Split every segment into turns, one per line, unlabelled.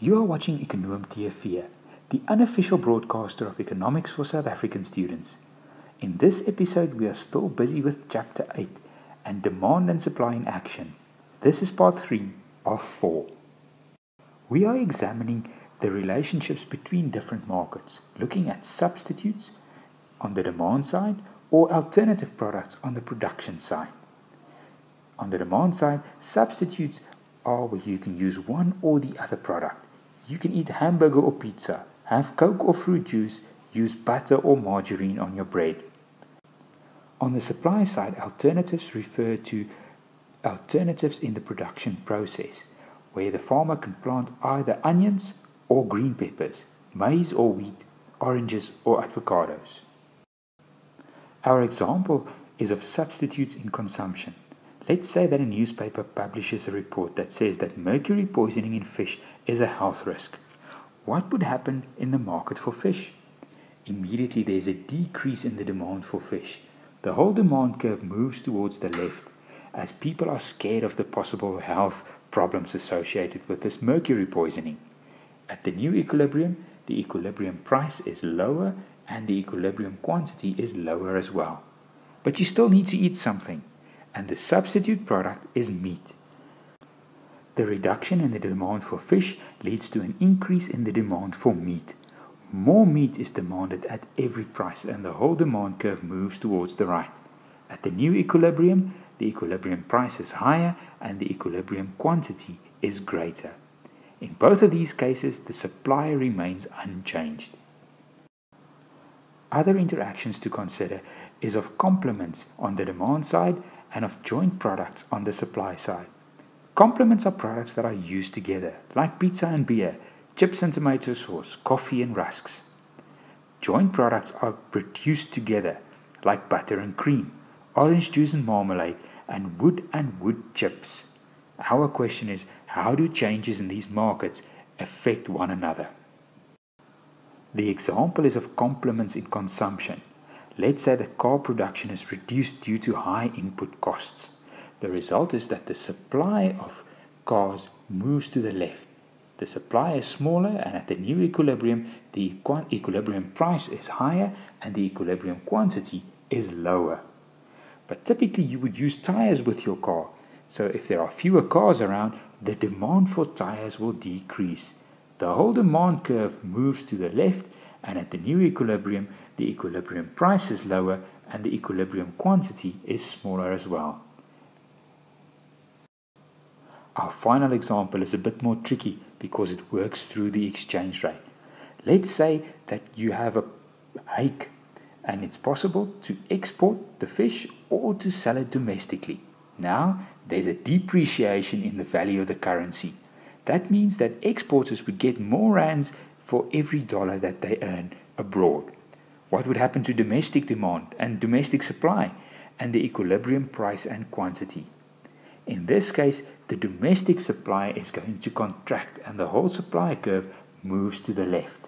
You are watching Econoom TV, the unofficial broadcaster of economics for South African students. In this episode, we are still busy with Chapter 8 and Demand and Supply in Action. This is Part 3 of 4. We are examining the relationships between different markets, looking at substitutes on the demand side or alternative products on the production side. On the demand side, substitutes are where you can use one or the other product. You can eat hamburger or pizza, have Coke or fruit juice, use butter or margarine on your bread. On the supply side, alternatives refer to alternatives in the production process, where the farmer can plant either onions or green peppers, maize or wheat, oranges or avocados. Our example is of substitutes in consumption. Let's say that a newspaper publishes a report that says that mercury poisoning in fish is a health risk. What would happen in the market for fish? Immediately there's a decrease in the demand for fish. The whole demand curve moves towards the left as people are scared of the possible health problems associated with this mercury poisoning. At the new equilibrium, the equilibrium price is lower and the equilibrium quantity is lower as well. But you still need to eat something, and the substitute product is meat. The reduction in the demand for fish leads to an increase in the demand for meat. More meat is demanded at every price and the whole demand curve moves towards the right. At the new equilibrium, the equilibrium price is higher and the equilibrium quantity is greater. In both of these cases, the supply remains unchanged. Other interactions to consider is of complements on the demand side and of joint products on the supply side. Complements are products that are used together, like pizza and beer, chips and tomato sauce, coffee and rusks. Joint products are produced together, like butter and cream, orange juice and marmalade, and wood chips. Our question is, how do changes in these markets affect one another? The example is of complements in consumption. Let's say that car production is reduced due to high input costs. The result is that the supply of cars moves to the left. The supply is smaller and at the new equilibrium, the equilibrium price is higher and the equilibrium quantity is lower. But typically you would use tires with your car. So if there are fewer cars around, the demand for tires will decrease. The whole demand curve moves to the left and at the new equilibrium, the equilibrium price is lower and the equilibrium quantity is smaller as well. Our final example is a bit more tricky because it works through the exchange rate. Let's say that you have a hake and it's possible to export the fish or to sell it domestically. Now, there's a depreciation in the value of the currency. That means that exporters would get more rands for every dollar that they earn abroad. What would happen to domestic demand and domestic supply and the equilibrium price and quantity? In this case, the domestic supply is going to contract and the whole supply curve moves to the left.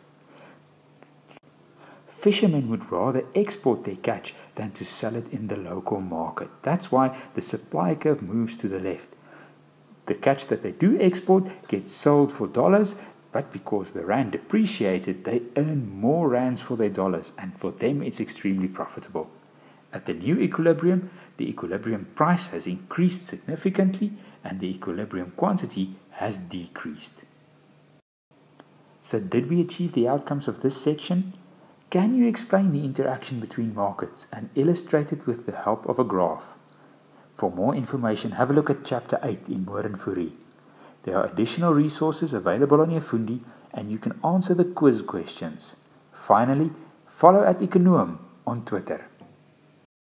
Fishermen would rather export their catch than to sell it in the local market. That's why the supply curve moves to the left. The catch that they do export gets sold for dollars, but because the rand depreciated, they earn more rands for their dollars, and for them it's extremely profitable. At the new equilibrium, the equilibrium price has increased significantly and the equilibrium quantity has decreased. So did we achieve the outcomes of this section? Can you explain the interaction between markets and illustrate it with the help of a graph? For more information, have a look at Chapter 8 in Woordenfourie. There are additional resources available on your Fundi and you can answer the quiz questions. Finally, follow @Econoom on Twitter.